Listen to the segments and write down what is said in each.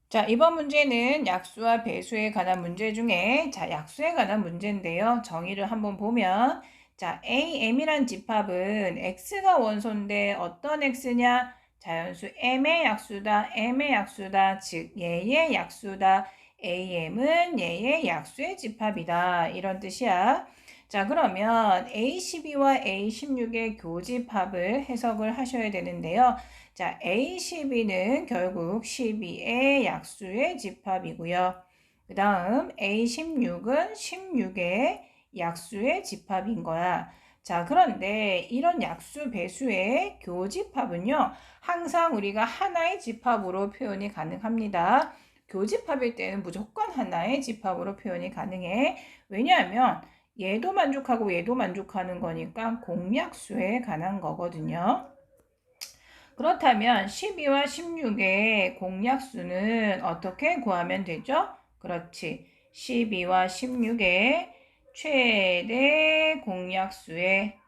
자, 이번 문제는 약수와 배수에 관한 문제 중에 약수에 관한 문제인데요. 정의를 한번 보면 AM이란 집합은 X가 원소인데 어떤 X냐? 자연수 M의 약수다. M의 약수다. 즉 얘의 약수다. AM은 얘의 약수의 집합이다. 이런 뜻이야. 자, 그러면 A12와 A16의 교집합을 해석을 하셔야 되는데요. 자, A12는 결국 12의 약수의 집합이고요. 그 다음 A16은 16의 약수의 집합인 거야. 자, 그런데 이런 약수 배수의 교집합은요, 항상 우리가 하나의 집합으로 표현이 가능합니다. 교집합일 때는 무조건 하나의 집합으로 표현이 가능해. 왜냐하면 얘도 만족하고 얘도 만족하는 거니까 공약수에 관한 거거든요. 그렇다면 12와 16의 공약수는 어떻게 구하면 되죠? 그렇지. 12와 16의 최대 공약수의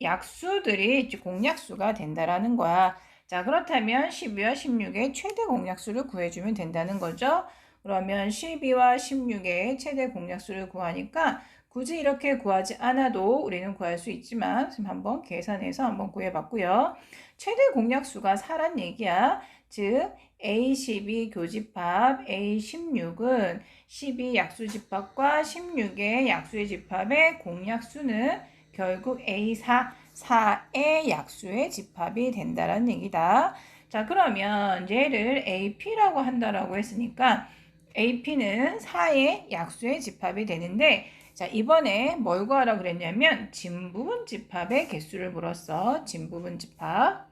약수들이 공약수가 된다라는 거야. 자, 그렇다면 12와 16의 최대 공약수를 구해주면 된다는 거죠. 그러면 12와 16의 최대 공약수를 구하니까 굳이 이렇게 구하지 않아도 우리는 구할 수 있지만 지금 한번 계산해서 한번 구해봤고요. 최대 공약수가 4란 얘기야. 즉 A12 교집합 A16은 12 약수 집합과 16의 약수의 집합의 공약수는 결국 A4, 4의 약수의 집합이 된다는 얘기다. 자, 그러면 얘를 AP라고 한다라고 했으니까 AP는 4의 약수의 집합이 되는데 자, 이번에 뭘 구하라 그랬냐면 진부분 집합의 개수를 물었어. 진부분 집합.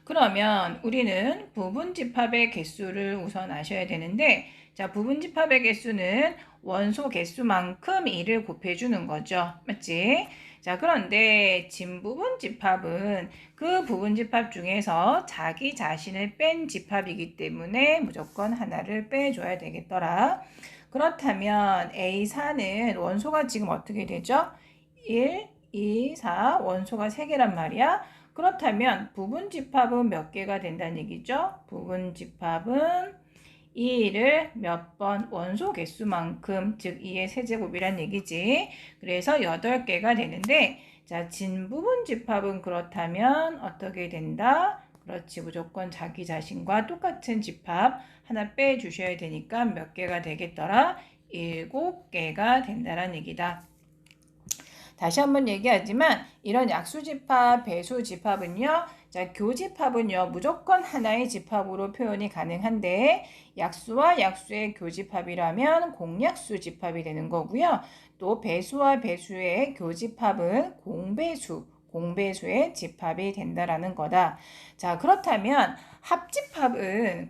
그러면 우리는 부분 집합의 개수를 우선 아셔야 되는데 자, 부분 집합의 개수는 원소 개수만큼 2를 곱해주는 거죠. 맞지? 자, 그런데 진부분 집합은 그 부분 집합 중에서 자기 자신을 뺀 집합이기 때문에 무조건 하나를 빼줘야 되겠더라. 그렇다면 A4는 원소가 지금 어떻게 되죠? 1, 2, 4 원소가 3개란 말이야. 그렇다면 부분 집합은 몇 개가 된다는 얘기죠? 부분 집합은 2를 몇 번 원소 개수만큼 즉 2의 세제곱이란 얘기지. 그래서 8개가 되는데 자, 진부분 집합은 그렇다면 어떻게 된다? 그렇지, 무조건 자기 자신과 똑같은 집합 하나 빼주셔야 되니까 몇 개가 되겠더라? 7개가 된다는 얘기다. 다시 한번 얘기하지만 이런 약수집합, 배수집합은요. 자, 교집합은요. 무조건 하나의 집합으로 표현이 가능한데 약수와 약수의 교집합이라면 공약수 집합이 되는 거고요. 또 배수와 배수의 교집합은 공배수의 집합이 된다라는 거다. 자, 그렇다면 합집합은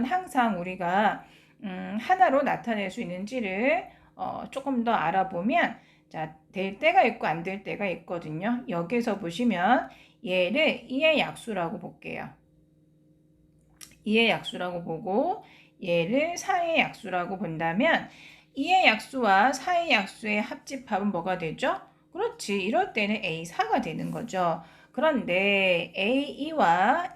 항상 우리가 하나로 나타낼 수 있는지를 조금 더 알아보면 자, 될 때가 있고 안 될 때가 있거든요. 여기서 보시면 얘를 2의 약수라고 볼게요. 2의 약수라고 보고 얘를 4의 약수라고 본다면 2의 약수와 4의 약수의 합집합은 뭐가 되죠? 그렇지. 이럴 때는 A4가 되는 거죠. 그런데 A2와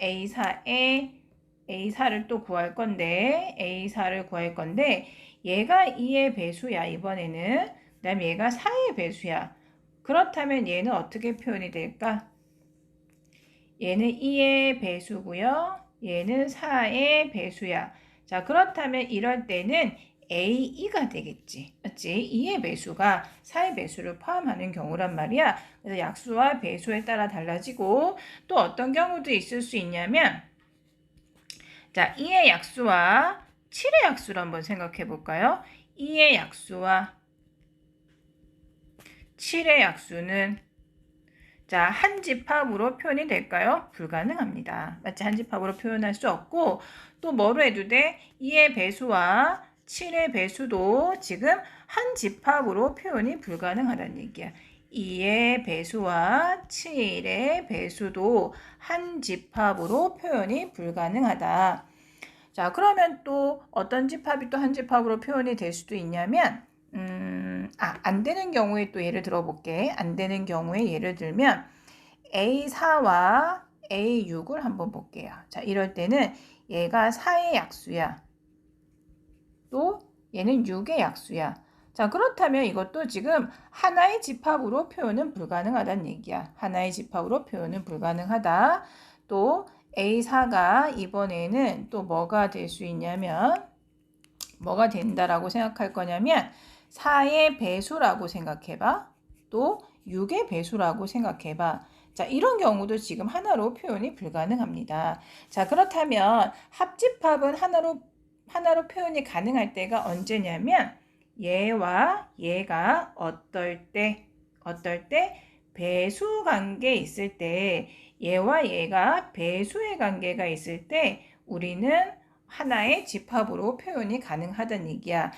A4를 또 구할 건데 A4를 구할 건데 얘가 2의 배수야. 이번에는 그 다음에 얘가 4의 배수야. 그렇다면 얘는 어떻게 표현이 될까? 얘는 2의 배수고요. 얘는 4의 배수야. 자, 그렇다면 이럴 때는 A2가 되겠지. 맞지? 2의 배수가 4의 배수를 포함하는 경우란 말이야. 그래서 약수와 배수에 따라 달라지고 또 어떤 경우도 있을 수 있냐면 자, 2의 약수와 7의 약수를 한번 생각해 볼까요? 2의 약수와 7의 약수는 자, 한 집합으로 표현이 될까요? 불가능합니다. 맞지? 한 집합으로 표현할 수 없고 또 뭐로 해도 돼? 2의 배수와 7의 배수도 지금 한 집합으로 표현이 불가능하다는 얘기야. 2의 배수와 7의 배수도 한 집합으로 표현이 불가능하다. 자, 그러면 또 어떤 집합이 또 한 집합으로 표현이 될 수도 있냐면 안 되는 경우에 또 예를 들어볼게. 안 되는 경우에 예를 들면 A4와 A6을 한번 볼게요. 자, 이럴 때는 얘가 4의 약수야. 또 얘는 6의 약수야. 자, 그렇다면 이것도 지금 하나의 집합으로 표현은 불가능하다는 얘기야. 하나의 집합으로 표현은 불가능하다. 또 A4가 이번에는 또 뭐가 될 수 있냐면 뭐가 된다라고 생각할 거냐면 4의 배수라고 생각해봐. 또 6의 배수라고 생각해봐. 자, 이런 경우도 지금 하나로 표현이 불가능합니다. 자, 그렇다면 합집합은 하나로 표현이 가능할 때가 언제냐면 얘와 얘가 어떨 때 배수 관계 있을 때 얘와 얘가 배수의 관계가 있을 때 우리는 하나의 집합으로 표현이 가능하다는 얘기야.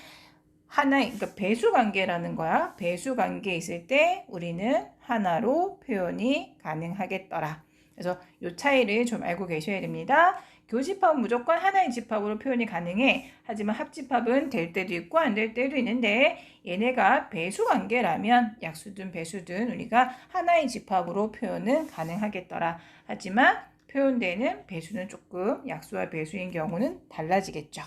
그러니까 배수 관계라는 거야. 배수 관계 있을 때 우리는 하나로 표현이 가능하겠더라. 그래서 이 차이를 좀 알고 계셔야 됩니다. 교집합은 무조건 하나의 집합으로 표현이 가능해. 하지만 합집합은 될 때도 있고 안 될 때도 있는데 얘네가 배수 관계라면 약수든 배수든 우리가 하나의 집합으로 표현은 가능하겠더라. 하지만 표현되는 배수는 조금 약수와 배수인 경우는 달라지겠죠.